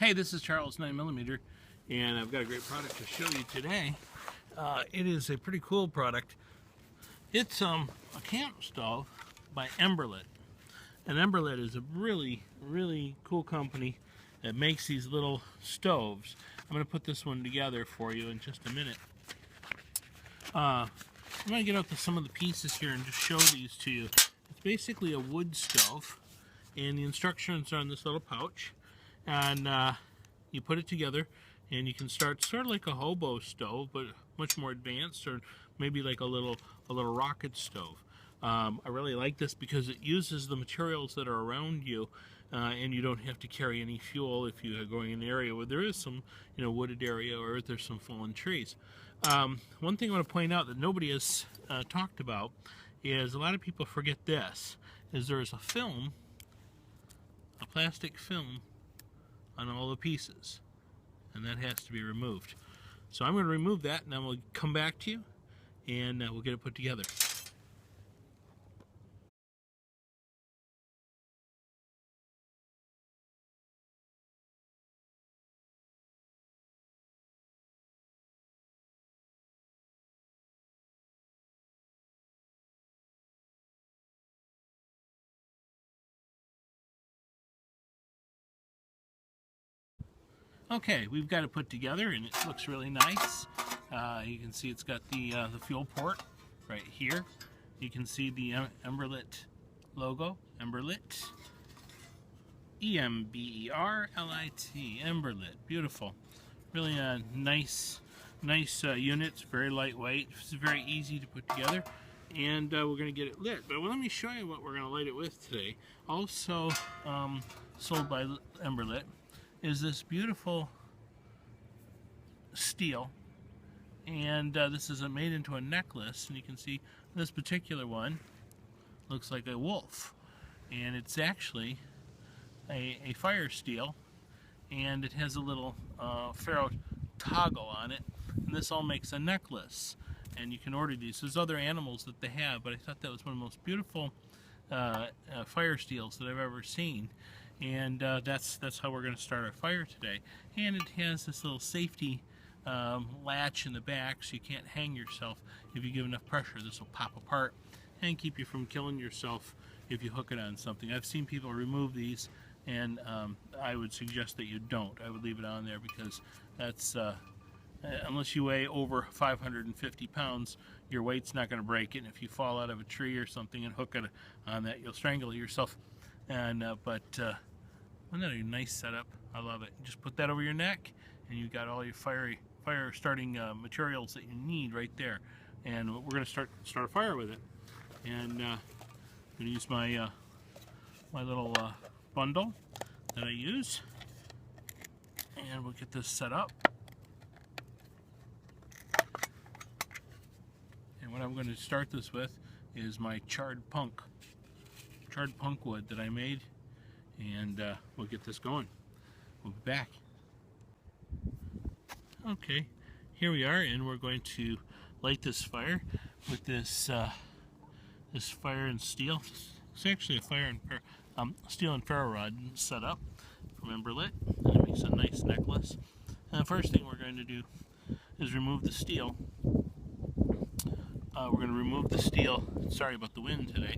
Hey, this is Charles 9mm, and I've got a great product to show you today. It is a pretty cool product. It's a camp stove by Emberlit. And Emberlit is a really, really cool company that makes these little stoves. I'm going to put this one together for you in just a minute. I'm going to get out some of the pieces here and just show these to you. It's basically a wood stove, and the instructions are on this little pouch. And you put it together, and you can start sort of like a hobo stove, but much more advanced, or maybe like a little rocket stove. I really like this because it uses the materials that are around you, and you don't have to carry any fuel if you are going in an area where there is some, wooded area, or if there's some fallen trees. One thing I want to point out that nobody has talked about is a lot of people forget this: is there is a film, a plastic film, on all the pieces, and that has to be removed. So I'm going to remove that, and then we'll come back to you, and we'll get it put together. Okay, we've got it put together, and it looks really nice. You can see it's got the fuel port right here. You can see the Emberlit logo, Emberlit. E-M-B-E-R-L-I-T, Emberlit. Beautiful. Really nice unit. It's very lightweight. It's very easy to put together. And we're going to get it lit. But let me show you what we're going to light it with today. Also sold by Emberlit is this beautiful steel. And this is made into a necklace. And you can see this particular one looks like a wolf. And it's actually a fire steel, and it has a little ferro toggle on it, and this all makes a necklace. And you can order these. There's other animals that they have, but I thought that was one of the most beautiful fire steels that I've ever seen. And that's how we're going to start our fire today. And it has this little safety latch in the back, so you can't hang yourself. If you give enough pressure, this will pop apart and keep you from killing yourself if you hook it on something. I've seen people remove these, and I would suggest that you don't. I would leave it on there because that's, unless you weigh over 550 pounds, your weight's not going to break it. And if you fall out of a tree or something and hook it on that, you'll strangle yourself. And but isn't that a nice setup? I love it. Just put that over your neck, and you've got all your fire starting materials that you need right there. And we're going to start a fire with it. And I'm going to use my my little bundle that I use, and we'll get this set up. And what I'm going to start this with is my charred punk wood that I made, and we'll get this going. We'll be back. Okay, here we are, and we're going to light this fire with this this fire and steel. It's actually a fire and steel and ferro rod set up from Emberlit, and it makes a nice necklace. And the first thing we're going to do is remove the steel. We're going to remove the steel. Sorry about the wind today.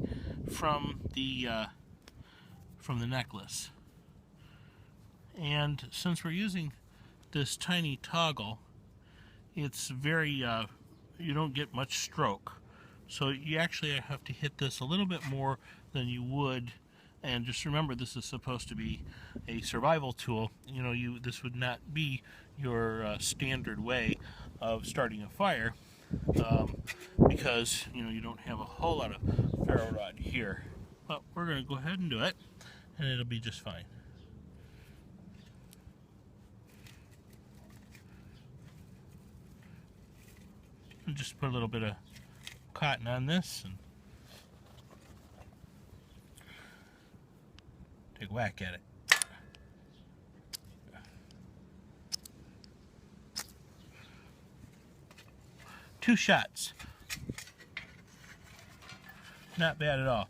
From the necklace. And since we're using this tiny toggle, it's very you don't get much stroke. So you actually have to hit this a little bit more than you would. And just remember, this is supposed to be a survival tool. This would not be your standard way of starting a fire, because you don't have a whole lot of ferro rod here. But we're going to go ahead and do it, and it'll be just fine. And just put a little bit of cotton on this and take a whack at it. Two shots. Not bad at all.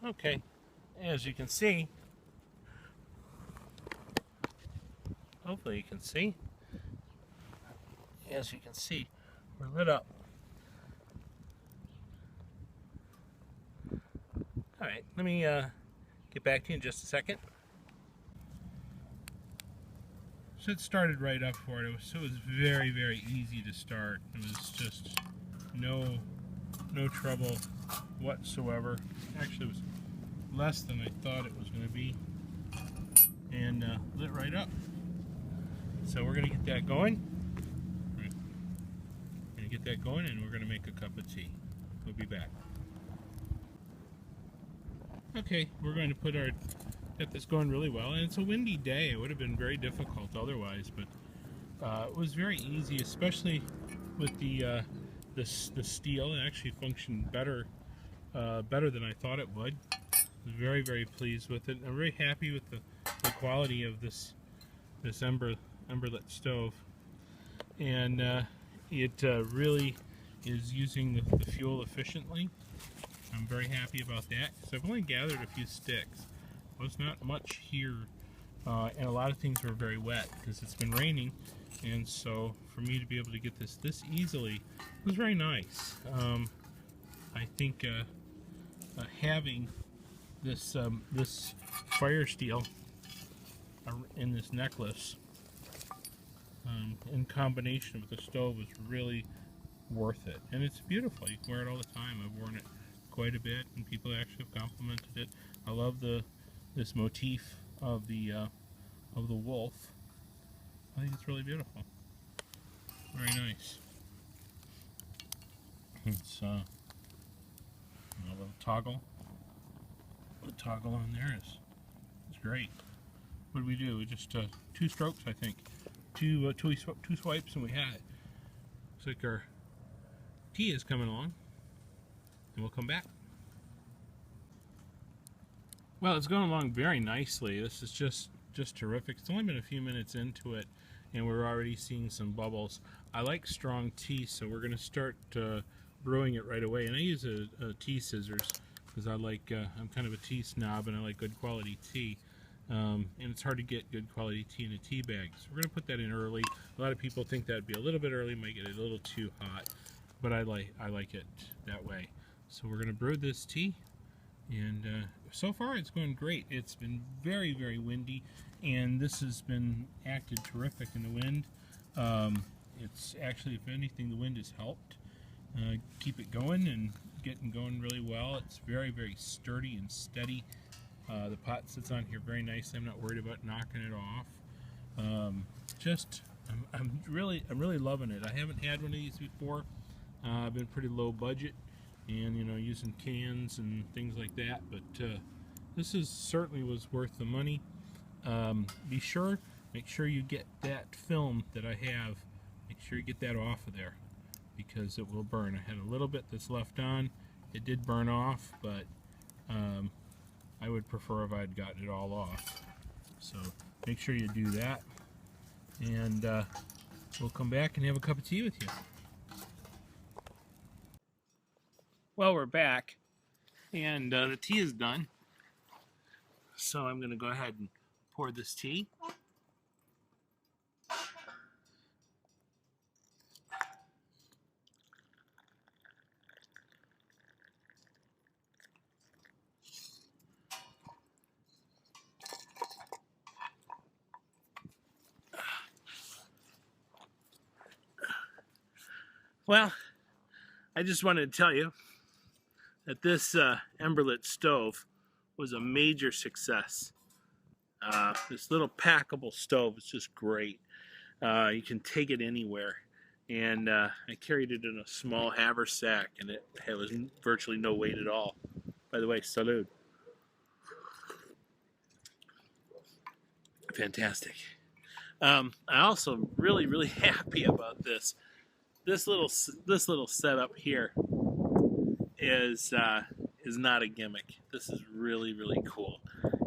Okay, as you can see, hopefully you can see, as you can see, we're lit up. All right, let me get back to you in just a second. So it started right up for it. It was very, very easy to start. It was just no trouble whatsoever. Actually, it was less than I thought it was going to be, and lit right up. So we're going to get that going. We're going to get that going, and we're going to make a cup of tea. We'll be back. Okay, we're going to get this going really well, and it's a windy day. It would have been very difficult otherwise, but it was very easy, especially with the steel. It actually functioned better than I thought it would. I was very, very pleased with it. I'm very happy with the quality of this Emberlit stove, and it really is using the fuel efficiently. I'm very happy about that because I've only gathered a few sticks. Well, it's not much here, and a lot of things were very wet because it's been raining, and so for me to be able to get this easily was very nice. I think having this fire steel in this necklace in combination with the stove is really worth it, and it's beautiful. You can wear it all the time. I've worn it quite a bit, and people actually have complimented it. I love this motif of the wolf. I think it's really beautiful. Very nice. It's a little toggle. The toggle on there is great. What do we do? We just 2 strokes, I think. Two swipes, and we had it. Looks like our tea is coming along, and we'll come back. Well, it's going along very nicely. This is just terrific. It's only been a few minutes into it, and we're already seeing some bubbles. I like strong tea, so we're going to start brewing it right away. And I use a tea scissors because I like. I'm kind of a tea snob, and I like good quality tea. And it's hard to get good quality tea in a tea bag. So we're going to put that in early. A lot of people think that would be a little bit early, might get it a little too hot, but I like it that way. So we're going to brew this tea, and so far it's going great. It's been very, very windy, and this has been acted terrific in the wind. It's actually, if anything, the wind has helped keep it going and getting going really well. It's very, very sturdy and steady. The pot sits on here very nicely. I'm not worried about knocking it off. I'm really loving it. I haven't had one of these before. I've been pretty low budget, and using cans and things like that. But this certainly was worth the money. Make sure you get that film that I have. Make sure you get that off of there, because it will burn. I had a little bit that's left on. It did burn off, but I would prefer if I had gotten it all off. So make sure you do that, and we'll come back and have a cup of tea with you. Well, we're back, and the tea is done. So I'm going to go ahead and pour this tea. Well, I just wanted to tell you that this Emberlit stove was a major success. This little packable stove is just great. You can take it anywhere, and I carried it in a small haversack, and it was virtually no weight at all. By the way, salud. Fantastic. I also really happy about this. This little setup here is not a gimmick. This is really cool.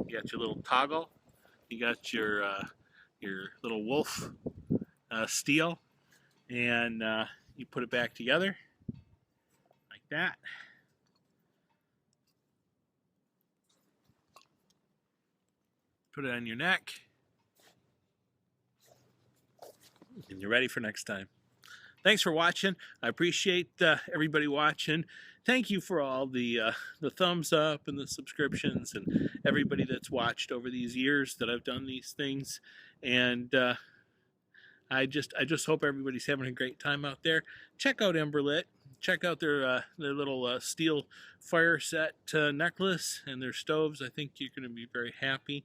You got your little toggle. You got your little wolf steel, and you put it back together like that. Put it on your neck. And you're ready for next time. Thanks for watching. I appreciate everybody watching. Thank you for all the thumbs up and the subscriptions and everybody that's watched over these years that I've done these things. And I just hope everybody's having a great time out there. Check out Emberlit. Check out their little steel fire set necklace and their stoves. I think you're going to be very happy,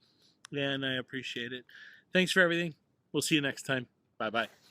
and I appreciate it. Thanks for everything. We'll see you next time. Bye-bye.